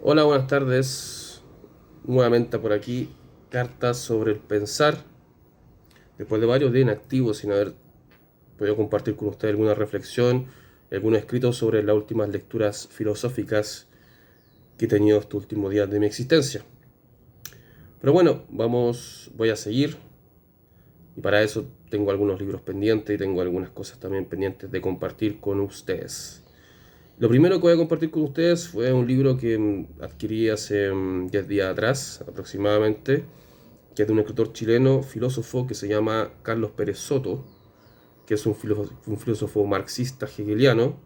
Hola, buenas tardes. Nuevamente por aquí, cartas sobre el pensar. Después de varios días inactivos sin haber podido compartir con usted alguna reflexión, algún escrito sobre las últimas lecturas filosóficas que he tenido estos últimos días de mi existencia. Pero bueno, voy a seguir y para eso tengo algunos libros pendientes y tengo algunas cosas también pendientes de compartir con ustedes. Lo primero que voy a compartir con ustedes fue un libro que adquirí hace 10 días atrás aproximadamente, que es de un escritor chileno, filósofo, que se llama Carlos Pérez Soto, que es un filósofo marxista hegeliano,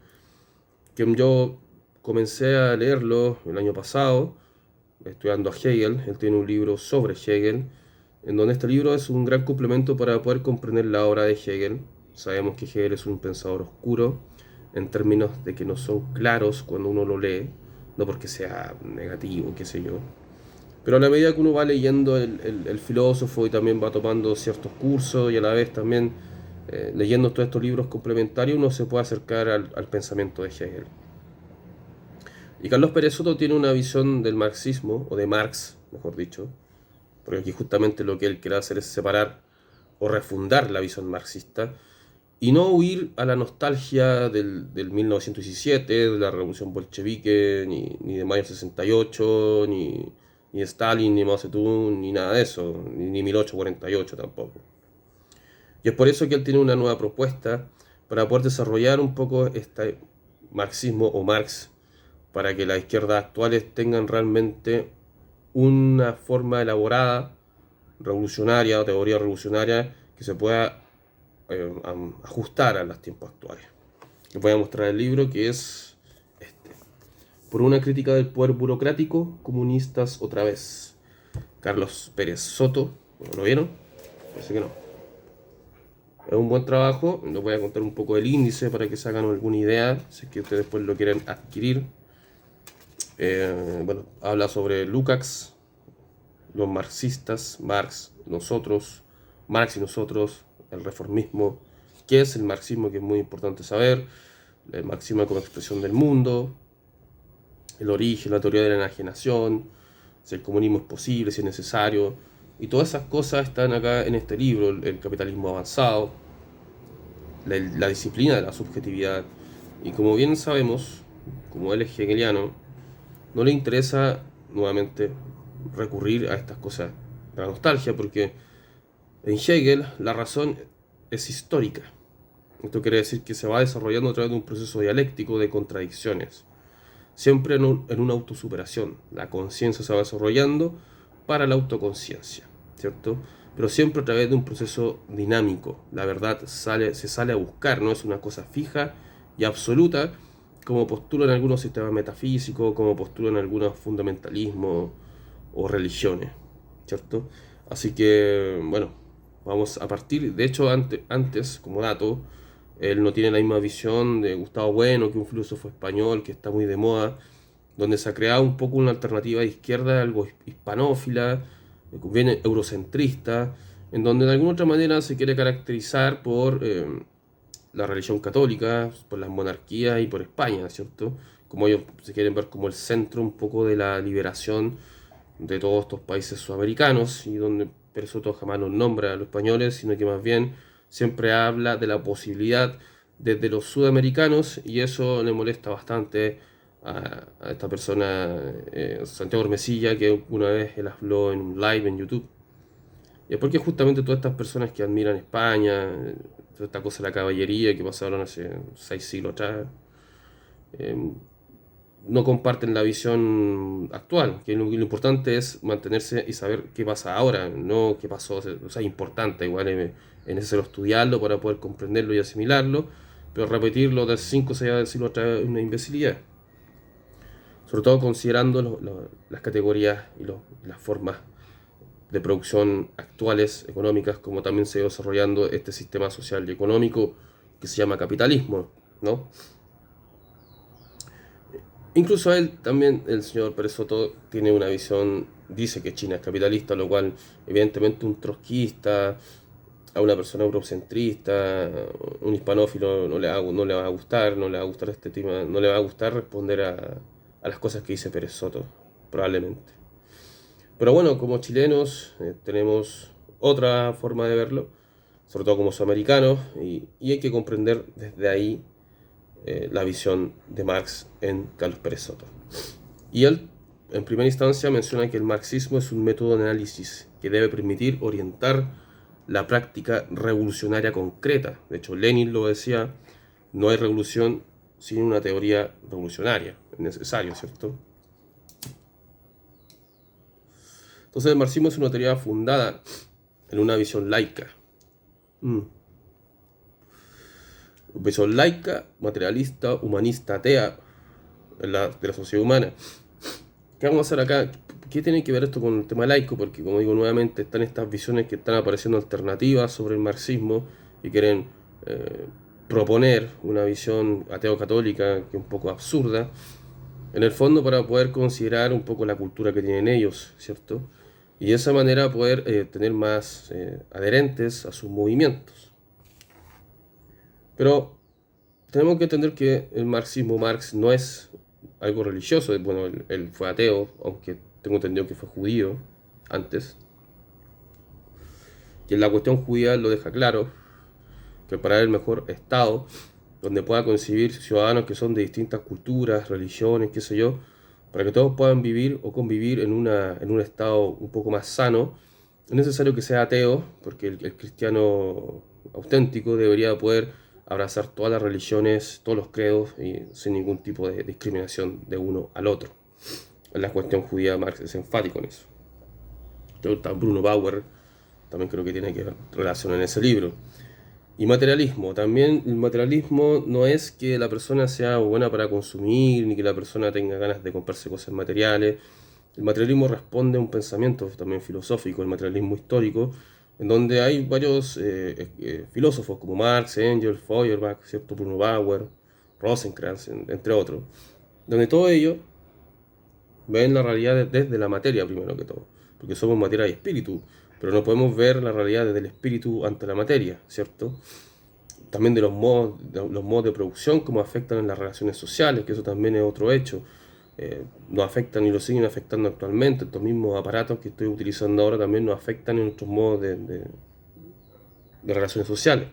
que yo comencé a leerlo el año pasado, estudiando a Hegel. Él tiene un libro sobre Hegel, en donde este libro es un gran complemento para poder comprender la obra de Hegel. Sabemos que Hegel es un pensador oscuro, en términos de que no son claros cuando uno lo lee, no porque sea negativo, qué sé yo. Pero a la medida que uno va leyendo el filósofo y también va tomando ciertos cursos y a la vez también leyendo todos estos libros complementarios, uno se puede acercar al pensamiento de Hegel. Y Carlos Pérez Soto tiene una visión del marxismo, o de Marx, mejor dicho, porque aquí justamente lo que él quiere hacer es separar o refundar la visión marxista y no huir a la nostalgia del 1917, de la revolución bolchevique, ni de mayo 68, ni de Stalin, ni Mao Zedong, ni nada de eso, ni 1848 tampoco. Y es por eso que él tiene una nueva propuesta para poder desarrollar un poco este marxismo o Marx, para que las izquierdas actuales tengan realmente una forma elaborada, revolucionaria o teoría revolucionaria que se pueda ajustar a los tiempos actuales. Les voy a mostrar el libro, que es este: Por una crítica del poder burocrático, comunistas otra vez. Carlos Pérez Soto. Bueno, ¿lo vieron? Parece que no. Es un buen trabajo. Les voy a contar un poco del índice para que se hagan alguna idea, si es que ustedes después lo quieren adquirir. Bueno, habla sobre Lukács, los marxistas, Marx, nosotros, Marx y nosotros, el reformismo, qué es el marxismo, que es muy importante saber, el marxismo como expresión del mundo, el origen, la teoría de la enajenación, si el comunismo es posible, si es necesario, y todas esas cosas están acá en este libro: el capitalismo avanzado, la disciplina de la subjetividad. Y como bien sabemos, como él es hegeliano, no le interesa nuevamente recurrir a estas cosas de la nostalgia, porque en Hegel la razón es histórica. Esto quiere decir que se va desarrollando a través de un proceso dialéctico de contradicciones, siempre en una autosuperación. La conciencia se va desarrollando para la autoconciencia, ¿cierto? Pero siempre a través de un proceso dinámico. La verdad se sale a buscar, no es una cosa fija y absoluta, como postulan algunos sistemas metafísicos, como postulan algunos fundamentalismos o religiones, ¿cierto? Así que, bueno, vamos a partir. De hecho, antes, como dato, él no tiene la misma visión de Gustavo Bueno, que un filósofo español que está muy de moda, donde se ha creado un poco una alternativa de izquierda, algo hispanófila, bien eurocentrista, en donde de alguna otra manera se quiere caracterizar por la religión católica, por las monarquías y por España, ¿cierto? Como ellos se quieren ver como el centro un poco de la liberación de todos estos países sudamericanos, y donde Perezoto jamás nos nombra a los españoles, sino que más bien siempre habla de la posibilidad desde los sudamericanos, y eso le molesta bastante a esta persona, Santiago Ormesilla, que una vez él habló en un live en YouTube. Y es porque justamente todas estas personas que admiran España, toda esta cosa de la caballería que pasaron hace 6 siglos atrás, eh, no comparten la visión actual, que lo importante es mantenerse y saber qué pasa ahora, no qué pasó. O sea, importante, igual es necesario estudiarlo para poder comprenderlo y asimilarlo, pero repetirlo de 5 o 6 siglos atrás es una imbecilidad, sobre todo considerando las categorías y las formas de producción actuales, económicas, como también se ha ido desarrollando este sistema social y económico que se llama capitalismo, ¿no? Incluso él también, el señor Pérez Soto, tiene una visión, dice que China es capitalista, lo cual evidentemente un trotskista, a una persona eurocentrista, un hispanófilo no le va a gustar, no le va a gustar este tema, no le va a gustar responder a las cosas que dice Pérez Soto. probablemente. Pero bueno, como chilenos tenemos otra forma de verlo, sobre todo como sudamericanos, y hay que comprender desde ahí la visión de Marx en Carlos Pérez Soto. Y él, en primera instancia, menciona que el marxismo es un método de análisis que debe permitir orientar la práctica revolucionaria concreta. De hecho, Lenin lo decía, no hay revolución sin una teoría revolucionaria. Es necesario, ¿cierto? Entonces, el marxismo es una teoría fundada en una visión laica. Visión laica, materialista, humanista, atea de la sociedad humana. ¿Qué vamos a hacer acá? ¿Qué tiene que ver esto con el tema laico? Porque, como digo nuevamente, están estas visiones que están apareciendo alternativas sobre el marxismo y quieren proponer una visión ateo-católica que es un poco absurda, en el fondo para poder considerar un poco la cultura que tienen ellos, ¿cierto? Y de esa manera poder tener más adherentes a sus movimientos. Pero tenemos que entender que el marxismo, Marx, no es algo religioso. Bueno, él fue ateo, aunque tengo entendido que fue judío antes. Y en la cuestión judía lo deja claro, que para él el mejor Estado, donde pueda concebir ciudadanos que son de distintas culturas, religiones, qué sé yo, para que todos puedan vivir o convivir en un estado un poco más sano, es necesario que sea ateo, porque el cristiano auténtico debería poder abrazar todas las religiones, todos los credos, y sin ningún tipo de discriminación de uno al otro. En la cuestión judía, Marx es enfático en eso. Bruno Bauer también creo que tiene que ver relación en ese libro. Y materialismo, también el materialismo no es que la persona sea buena para consumir, ni que la persona tenga ganas de comprarse cosas materiales. El materialismo responde a un pensamiento también filosófico, el materialismo histórico, en donde hay varios filósofos como Marx, Engels, Feuerbach, ¿cierto? Bruno Bauer, Rosenkranz, entre otros, donde todo ello ven la realidad desde la materia primero que todo, porque somos materia y espíritu, pero no podemos ver la realidad desde el espíritu ante la materia, ¿cierto? También de los modos de producción, cómo afectan en las relaciones sociales, que eso también es otro hecho. Nos afectan y lo siguen afectando actualmente. Estos mismos aparatos que estoy utilizando ahora también nos afectan en nuestros modos de relaciones sociales.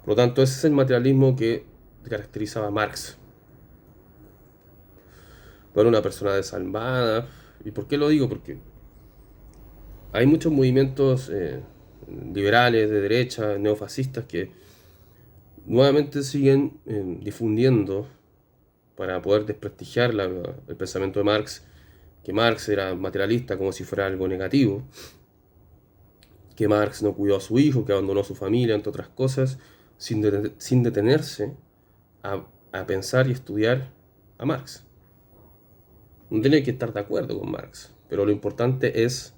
Por lo tanto, ese es el materialismo que caracterizaba a Marx. No era una persona desalmada. ¿Y por qué lo digo? Porque hay muchos movimientos liberales, de derecha, neofascistas, que nuevamente siguen difundiendo para poder desprestigiar el pensamiento de Marx, que Marx era materialista como si fuera algo negativo, que Marx no cuidó a su hijo, que abandonó a su familia, entre otras cosas, sin detenerse a pensar y estudiar a Marx. No tiene que estar de acuerdo con Marx, pero lo importante es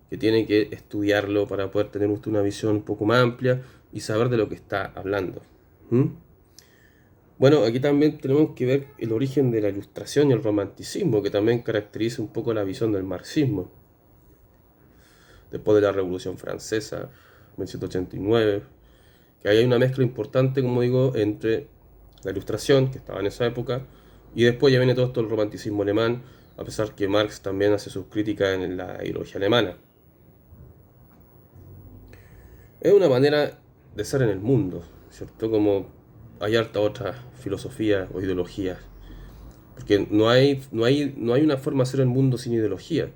que tiene que estudiarlo para poder tener usted una visión un poco más amplia y saber de lo que está hablando. Bueno, aquí también tenemos que ver el origen de la Ilustración y el Romanticismo, que también caracteriza un poco la visión del marxismo. Después de la Revolución Francesa, 1789, que ahí hay una mezcla importante, como digo, entre la Ilustración, que estaba en esa época, y después ya viene todo esto el romanticismo alemán, a pesar que Marx también hace sus críticas en la ideología alemana. Es una manera de ser en el mundo, ¿cierto? Como hay harta otras filosofías o ideologías. Porque no hay una forma de ser el mundo sin ideología.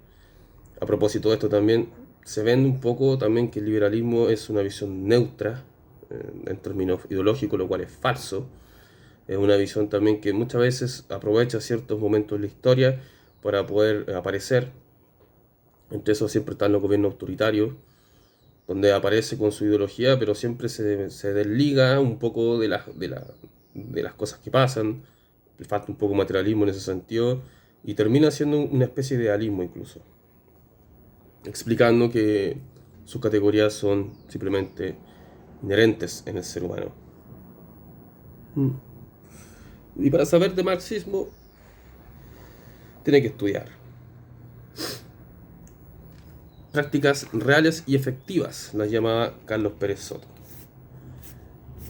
A propósito de esto también, se vende un poco también que el liberalismo es una visión neutra en términos ideológicos, lo cual es falso. Es una visión también que muchas veces aprovecha ciertos momentos de la historia para poder aparecer. Entre eso siempre están los gobiernos autoritarios, donde aparece con su ideología, pero siempre se desliga un poco de las cosas que pasan, le falta un poco de materialismo en ese sentido, y termina siendo una especie de idealismo incluso, explicando que sus categorías son simplemente inherentes en el ser humano. Y para saber de marxismo, tiene que estudiar prácticas reales y efectivas, las llamaba Carlos Pérez Soto.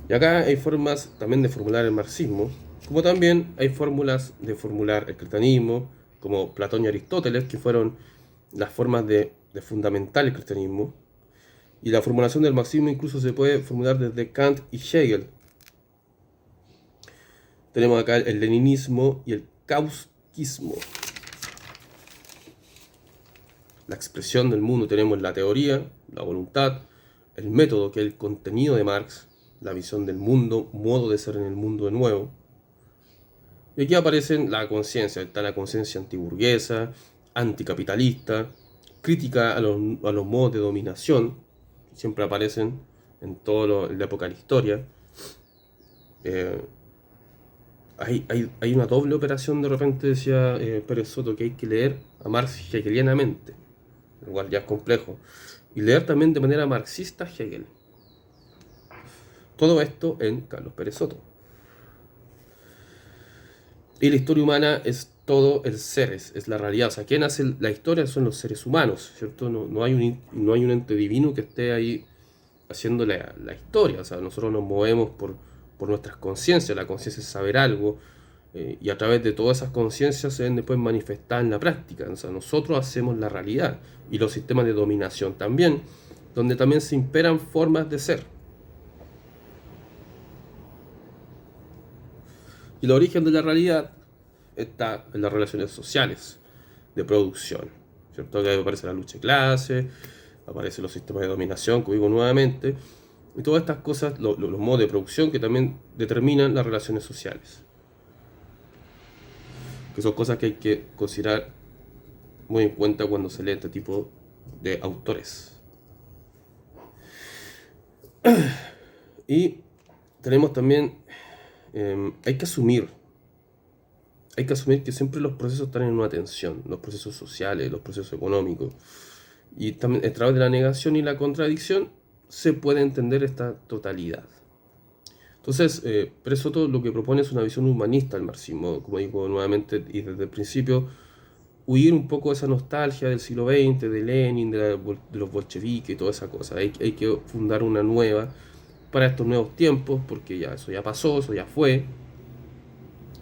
Y acá hay formas también de formular el marxismo, como también hay fórmulas de formular el cristianismo, como Platón y Aristóteles, que fueron las formas de fundamentar el cristianismo. Y la formulación del marxismo incluso se puede formular desde Kant y Hegel. Tenemos acá el leninismo y el kautskyismo. La expresión del mundo tenemos la teoría, la voluntad, el método, que es el contenido de Marx, la visión del mundo, modo de ser en el mundo de nuevo. Y aquí aparecen la conciencia, está la conciencia antiburguesa, anticapitalista, crítica a los modos de dominación, que siempre aparecen en toda la época de la historia. Hay una doble operación, de repente decía Pérez Soto, que hay que leer a Marx hegelianamente, lo cual ya es complejo, y leer también de manera marxista Hegel. Todo esto en Carlos Pérez Soto. Y la historia humana es todo el ser, es la realidad. O sea, quien hace la historia son los seres humanos, ¿cierto? No hay un ente divino que esté ahí haciendo la historia. O sea, nosotros nos movemos por nuestras conciencias. La conciencia es saber algo, y a través de todas esas conciencias se ven después manifestadas en la práctica. O sea, nosotros hacemos la realidad. Y los sistemas de dominación también, donde también se imperan formas de ser. Y el origen de la realidad está en las relaciones sociales de producción, ¿cierto? Que ahí aparece la lucha de clase, aparecen los sistemas de dominación, que digo nuevamente, y todas estas cosas, los modos de producción que también determinan las relaciones sociales, que son cosas que hay que considerar muy en cuenta cuando se lee este tipo de autores. Y tenemos también, hay que asumir que siempre los procesos están en una tensión, los procesos sociales, los procesos económicos. Y también a través de la negación y la contradicción se puede entender esta totalidad. Entonces, Pérez Soto lo que propone es una visión humanista del marxismo, como digo nuevamente, y desde el principio, huir un poco de esa nostalgia del siglo XX, de Lenin, de los bolcheviques y toda esa cosa. Hay que fundar una nueva para estos nuevos tiempos, porque ya eso ya pasó, eso ya fue.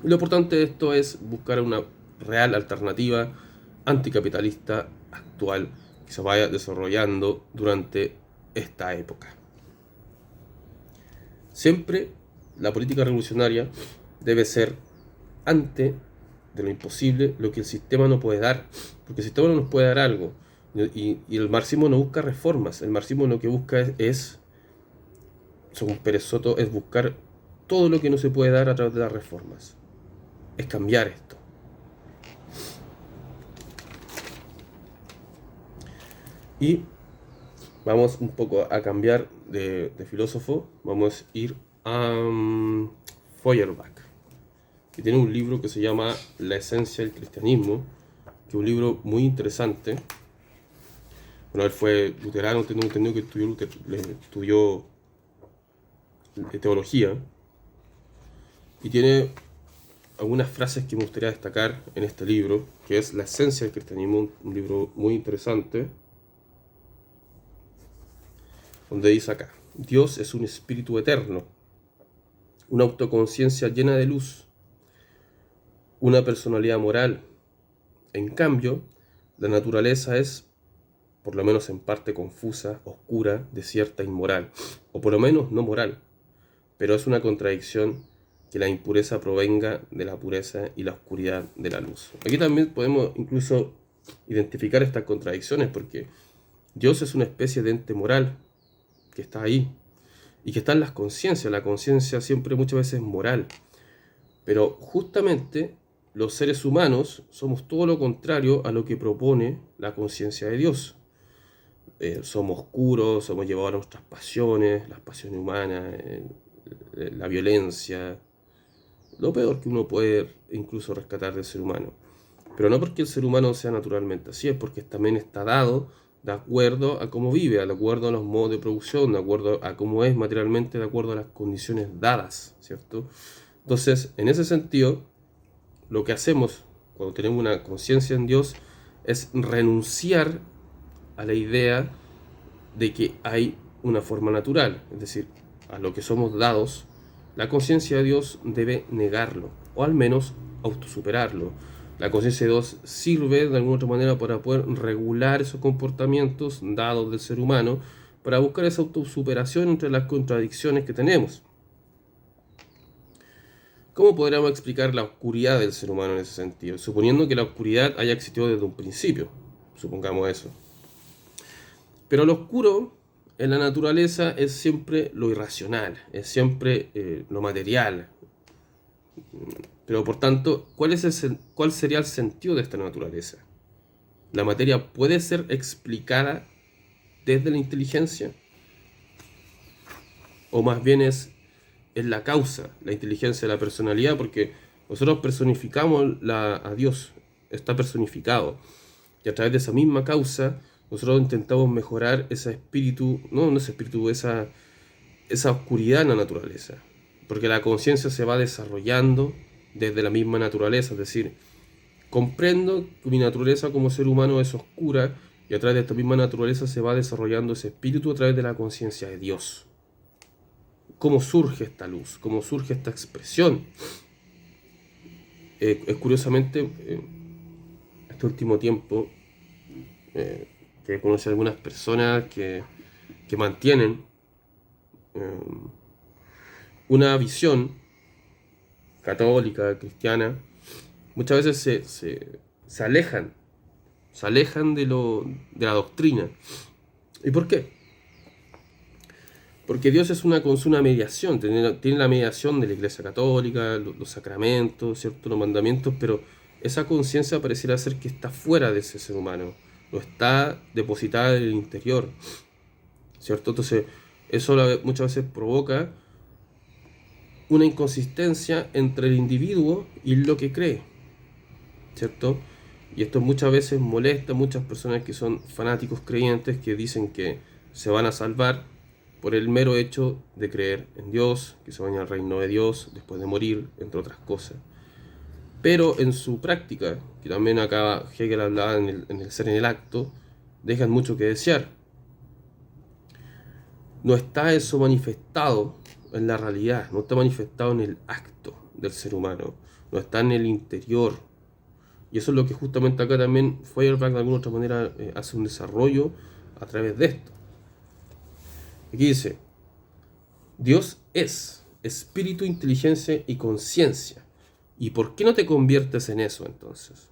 Y lo importante de esto es buscar una real alternativa anticapitalista actual que se vaya desarrollando durante esta época. Siempre la política revolucionaria debe ser, ante de lo imposible, lo que el sistema no puede dar, porque el sistema no nos puede dar algo, y el marxismo no busca reformas. El marxismo lo que busca es, según Pérez Soto, es buscar todo lo que no se puede dar a través de las reformas, es cambiar esto. Y vamos un poco a cambiar de filósofo. Vamos a ir a Feuerbach, que tiene un libro que se llama La esencia del cristianismo, que es un libro muy interesante. Bueno, él fue luterano, tengo entendido que estudió teología, y tiene algunas frases que me gustaría destacar en este libro, que es La esencia del cristianismo, un libro muy interesante, donde dice acá: Dios es un espíritu eterno, una autoconciencia llena de luz, una personalidad moral. En cambio, la naturaleza es, por lo menos en parte, confusa, oscura, desierta, inmoral, o por lo menos no moral, pero es una contradicción que la impureza provenga de la pureza y la oscuridad de la luz. Aquí también podemos incluso identificar estas contradicciones, porque Dios es una especie de ente moral que está ahí y que está en las conciencias. La conciencia siempre muchas veces es moral, pero justamente los seres humanos somos todo lo contrario a lo que propone la conciencia de Dios. Somos oscuros, somos llevados a nuestras pasiones, las pasiones humanas, la violencia, lo peor que uno puede incluso rescatar del ser humano. Pero no porque el ser humano sea naturalmente así, es porque también está dado de acuerdo a cómo vive, de acuerdo a los modos de producción, de acuerdo a cómo es materialmente, de acuerdo a las condiciones dadas, ¿cierto? Entonces, en ese sentido, lo que hacemos cuando tenemos una conciencia en Dios es renunciar a la idea de que hay una forma natural, es decir, a lo que somos dados. La conciencia de Dios debe negarlo, o al menos autosuperarlo. La conciencia de Dios sirve de alguna otra manera para poder regular esos comportamientos dados del ser humano, para buscar esa autosuperación entre las contradicciones que tenemos. ¿Cómo podríamos explicar la oscuridad del ser humano en ese sentido? Suponiendo que la oscuridad haya existido desde un principio, supongamos eso. Pero lo oscuro en la naturaleza es siempre lo irracional, es siempre lo material. Pero por tanto, ¿cuál sería el sentido de esta naturaleza? ¿La materia puede ser explicada desde la inteligencia? ¿O más bien es la causa, la inteligencia de la personalidad? Porque nosotros personificamos a Dios, está personificado. Y a través de esa misma causa, nosotros intentamos mejorar ese espíritu, no ese espíritu, esa oscuridad en la naturaleza. Porque la conciencia se va desarrollando desde la misma naturaleza, es decir, comprendo que mi naturaleza como ser humano es oscura y a través de esta misma naturaleza se va desarrollando ese espíritu a través de la conciencia de Dios. ¿Cómo surge esta luz? ¿Cómo surge esta expresión? Es curiosamente, este último tiempo, que conocí a algunas personas que mantienen una visión católica, cristiana, muchas veces se alejan de la doctrina. ¿Y por qué? Porque Dios es una mediación, tiene la mediación de la Iglesia Católica, los sacramentos, ¿cierto? Los mandamientos, pero esa conciencia pareciera ser que está fuera de ese ser humano, no está depositada en el interior, ¿cierto? Entonces, eso muchas veces provoca una inconsistencia entre el individuo y lo que cree, ¿cierto? Y esto muchas veces molesta a muchas personas que son fanáticos creyentes que dicen que se van a salvar por el mero hecho de creer en Dios, que se vayan al reino de Dios después de morir, entre otras cosas. Pero en su práctica, que también acá Hegel hablaba en el ser en el acto, dejan mucho que desear. No está eso manifestado en la realidad, no está manifestado en el acto del ser humano, no está en el interior. Y eso es lo que justamente acá también Feuerbach de alguna otra manera hace un desarrollo a través de esto. Aquí dice, Dios es espíritu, inteligencia y conciencia. ¿Y por qué no te conviertes en eso entonces?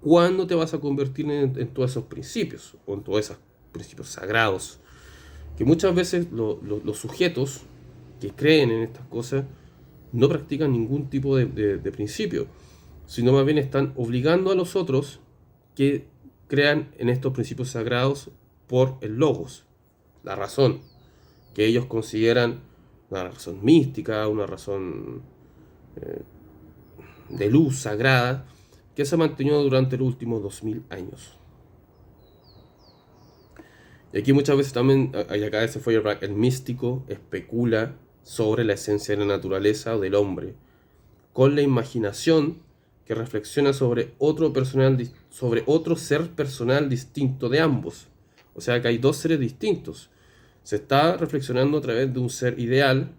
¿Cuándo te vas a convertir en todos esos principios? O en todos esos principios sagrados. Que muchas veces los sujetos que creen en estas cosas no practican ningún tipo de principio, sino más bien están obligando a los otros que crean en estos principios sagrados por el logos, la razón, que ellos consideran una razón mística, una razón de luz sagrada, que se ha mantenido durante los últimos 2000 años. Y aquí muchas veces también, y acá ese Feuerbach, el místico especula sobre la esencia de la naturaleza o del hombre, con la imaginación que reflexiona sobre otro ser personal distinto de ambos. O sea que hay dos seres distintos. Se está reflexionando a través de un ser ideal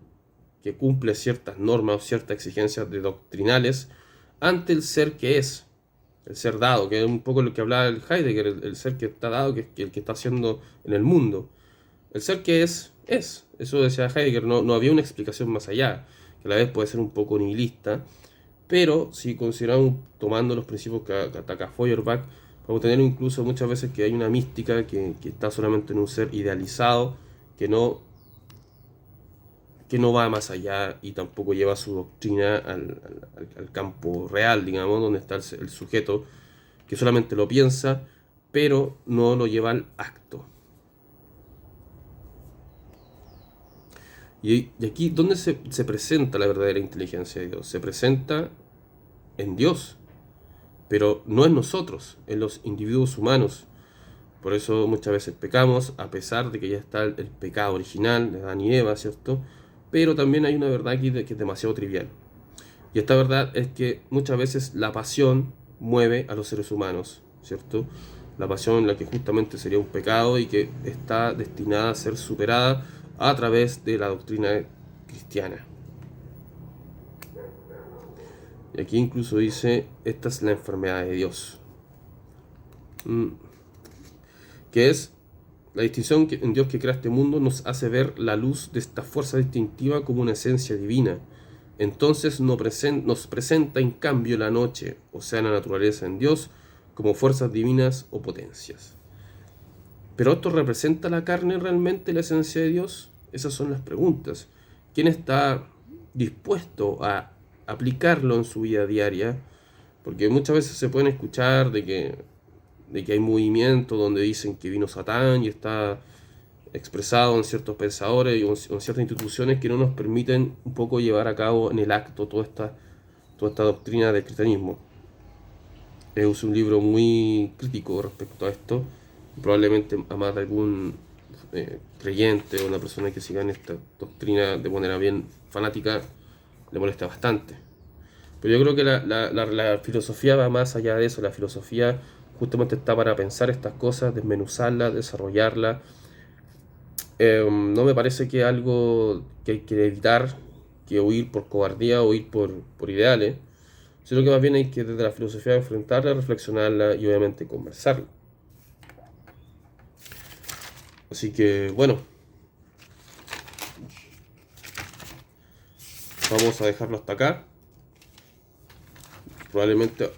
que cumple ciertas normas o ciertas exigencias doctrinales ante el ser que es, el ser dado, que es un poco lo que hablaba el Heidegger, el ser que está dado, que el que está haciendo en el mundo. El ser que es. Eso decía Heidegger, no había una explicación más allá, que a la vez puede ser un poco nihilista, pero si consideramos, tomando los principios que ataca Feuerbach, podemos tener incluso muchas veces que hay una mística que está solamente en un ser idealizado, que no va más allá y tampoco lleva su doctrina al campo real, digamos, donde está el sujeto, que solamente lo piensa, pero no lo lleva al acto. Y aquí, ¿dónde se presenta la verdadera inteligencia de Dios? Se presenta en Dios, pero no en nosotros, en los individuos humanos. Por eso muchas veces pecamos, a pesar de que ya está el pecado original de Adán y Eva, ¿cierto? Pero también hay una verdad aquí que es demasiado trivial. Y esta verdad es que muchas veces la pasión mueve a los seres humanos, ¿cierto? La pasión en la que justamente sería un pecado y que está destinada a ser superada a través de la doctrina cristiana. Y aquí incluso dice, esta es la enfermedad de Dios. Que es la distinción que en Dios que crea este mundo nos hace ver la luz de esta fuerza distintiva como una esencia divina. Entonces nos presenta en cambio la noche, o sea, la naturaleza en Dios, como fuerzas divinas o potencias. ¿Pero esto representa la carne realmente la esencia de Dios? Esas son las preguntas. ¿Quién está dispuesto a aplicarlo en su vida diaria? Porque muchas veces se pueden escuchar de que hay movimientos donde dicen que vino Satán y está expresado en ciertos pensadores y en ciertas instituciones que no nos permiten un poco llevar a cabo en el acto toda esta doctrina del cristianismo. Es un libro muy crítico respecto a esto. Probablemente a más de algún creyente o una persona que siga en esta doctrina de manera bien fanática le molesta bastante. Pero yo creo que la filosofía va más allá de eso. La filosofía justamente está para pensar estas cosas, desmenuzarlas, desarrollarlas. No me parece que algo que hay que evitar, que huir por cobardía o huir por ideales, sino que más bien hay que desde la filosofía enfrentarla, reflexionarla y obviamente conversarla. Así que bueno, vamos a dejarlo hasta acá. Probablemente...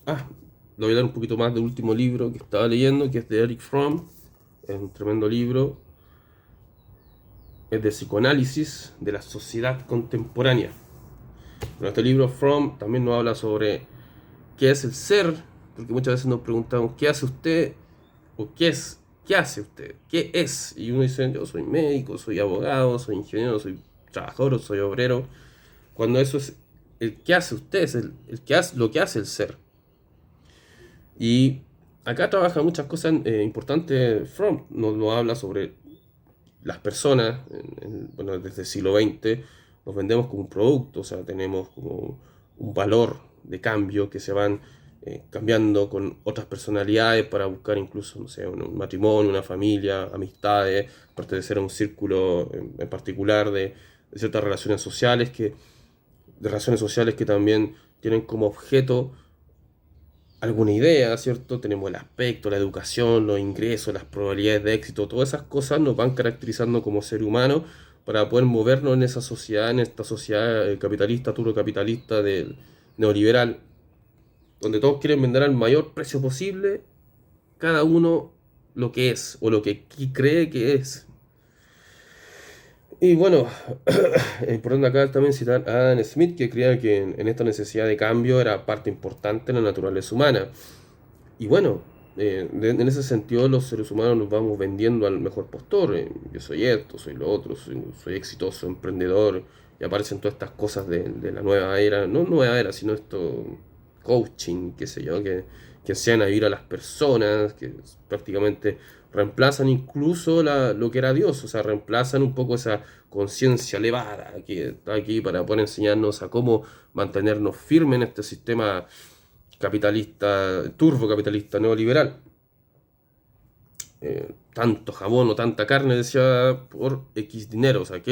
le voy a dar un poquito más del último libro que estaba leyendo, que es de Erich Fromm. Es un tremendo libro. Es de psicoanálisis de la sociedad contemporánea. En este libro Fromm también nos habla sobre qué es el ser, porque muchas veces nos preguntamos ¿qué hace usted? O ¿qué hace usted? ¿Qué es? Y uno dice, yo soy médico, soy abogado, soy ingeniero, soy trabajador, soy obrero. Cuando eso es el que hace usted, es el que hace, lo que hace el ser. Y acá trabaja muchas cosas importantes. Fromm nos habla sobre las personas, bueno, desde el siglo XX nos vendemos como un producto, o sea, tenemos como un valor de cambio que se van cambiando con otras personalidades para buscar incluso, no sé, un matrimonio, una familia, amistades, pertenecer a un círculo en particular de ciertas relaciones sociales que también tienen como objeto alguna idea, ¿cierto? Tenemos el aspecto, la educación, los ingresos, las probabilidades de éxito, todas esas cosas nos van caracterizando como ser humano para poder movernos en esa sociedad, en esta sociedad capitalista, turbocapitalista, neoliberal, donde todos quieren vender al mayor precio posible, cada uno lo que es o lo que cree que es. Y bueno, es importante acá también citar a Adam Smith, que creía que en esta necesidad de cambio era parte importante de la naturaleza humana. Y bueno, en ese sentido los seres humanos nos vamos vendiendo al mejor postor. Yo soy esto, soy lo otro, soy exitoso, emprendedor. Y aparecen todas estas cosas de la nueva era. No nueva era, sino esto, coaching, qué sé yo, que enseñan a vivir a las personas, que prácticamente reemplazan incluso lo que era Dios. O sea, reemplazan un poco esa conciencia elevada que está aquí para poder enseñarnos a cómo mantenernos firmes en este sistema capitalista, turbocapitalista neoliberal. Tanto jabón o tanta carne, decía, por X dinero. O sea,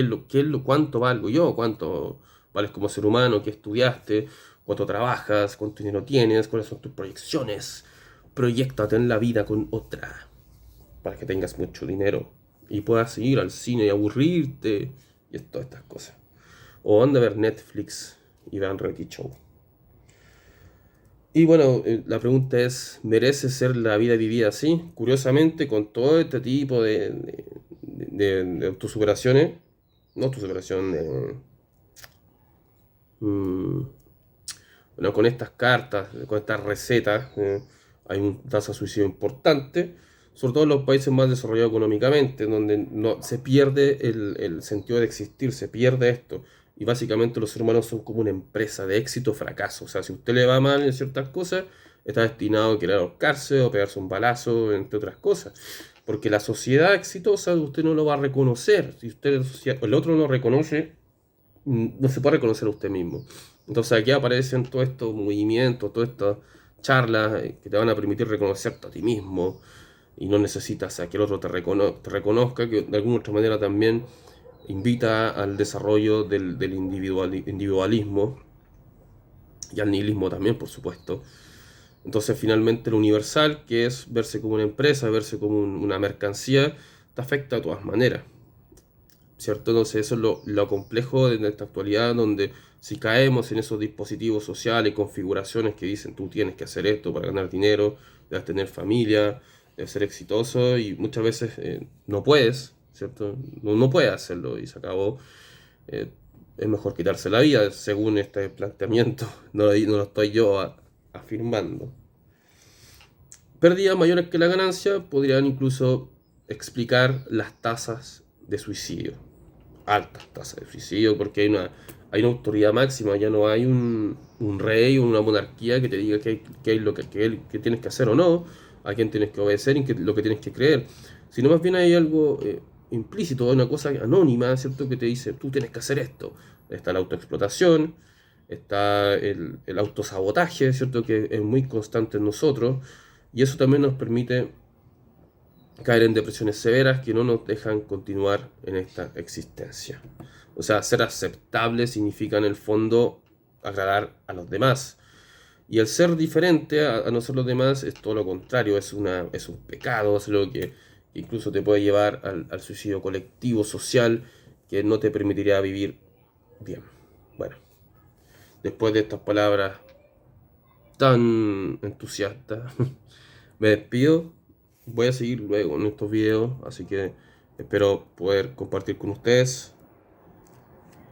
cuánto valgo yo? ¿Cuánto vales como ser humano? ¿Qué estudiaste? ¿Cuánto trabajas? ¿Cuánto dinero tienes? ¿Cuáles son tus proyecciones? Proyéctate en la vida con otra para que tengas mucho dinero y puedas ir al cine y aburrirte y todas estas cosas. O anda a ver Netflix y vean reality show. Y bueno, la pregunta es, ¿merece ser la vida vivida así? Curiosamente, con todo este tipo de autosuperaciones, no autosuperación, bueno, con estas cartas, con estas recetas, hay una tasa de suicidio importante, sobre todo en los países más desarrollados económicamente, donde no, se pierde el sentido de existir, se pierde esto. Y básicamente los seres humanos son como una empresa de éxito o fracaso. O sea, si a usted le va mal en ciertas cosas, está destinado a querer ahorcarse o pegarse un balazo, entre otras cosas. Porque la sociedad exitosa usted no lo va a reconocer. Si usted el otro no reconoce, no se puede reconocer a usted mismo. Entonces aquí aparecen todos estos movimientos, todas estas charlas que te van a permitir reconocerte a ti mismo y no necesitas a que el otro te reconozca, que de alguna otra manera también invita al desarrollo del individualismo y al nihilismo también, por supuesto. Entonces, finalmente, lo universal, que es verse como una empresa, verse como una mercancía, te afecta de todas maneras, ¿cierto? Entonces, eso es lo complejo de esta actualidad, donde si caemos en esos dispositivos sociales, configuraciones que dicen tú tienes que hacer esto para ganar dinero, debes tener familia, debes ser exitoso, y muchas veces no puedes, ¿cierto? No puedes hacerlo y se acabó. eh, es mejor quitarse la vida, según este planteamiento. No lo estoy yo afirmando. Pérdidas mayores que la ganancia podrían incluso explicar las tasas de suicidio, altas tasas de suicidio, porque hay una autoridad máxima, ya no hay un rey o una monarquía que te diga qué es lo que tienes que hacer o no, a quién tienes que obedecer y lo que tienes que creer, sino más bien hay algo implícito, una cosa anónima, ¿cierto? Que te dice, tú tienes que hacer esto. Está la autoexplotación, está el autosabotaje, ¿cierto? Que es muy constante en nosotros, y eso también nos permite caer en depresiones severas que no nos dejan continuar en esta existencia. O sea, ser aceptable significa en el fondo agradar a los demás. Y el ser diferente a no ser los demás es todo lo contrario, es un pecado, es lo que incluso te puede llevar al suicidio colectivo, social, que no te permitiría vivir bien. Bueno, después de estas palabras tan entusiastas, me despido. Voy a seguir luego en estos videos, así que espero poder compartir con ustedes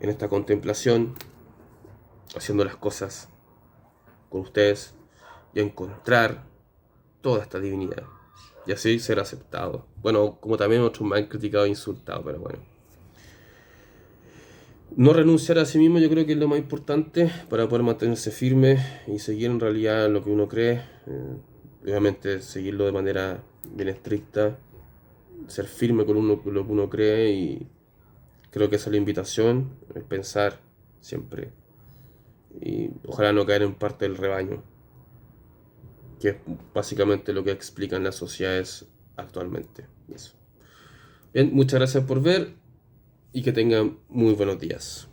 en esta contemplación, haciendo las cosas con ustedes y encontrar toda esta divinidad y así ser aceptado. Bueno, como también otros me han criticado e insultado, pero bueno. No renunciar a sí mismo yo creo que es lo más importante para poder mantenerse firme y seguir en realidad lo que uno cree. Obviamente seguirlo de manera bien estricta, ser firme con lo que uno cree, y creo que esa es la invitación, es pensar siempre y ojalá no caer en parte del rebaño, que es básicamente lo que explican las sociedades actualmente. Eso. Bien, muchas gracias por ver y que tengan muy buenos días.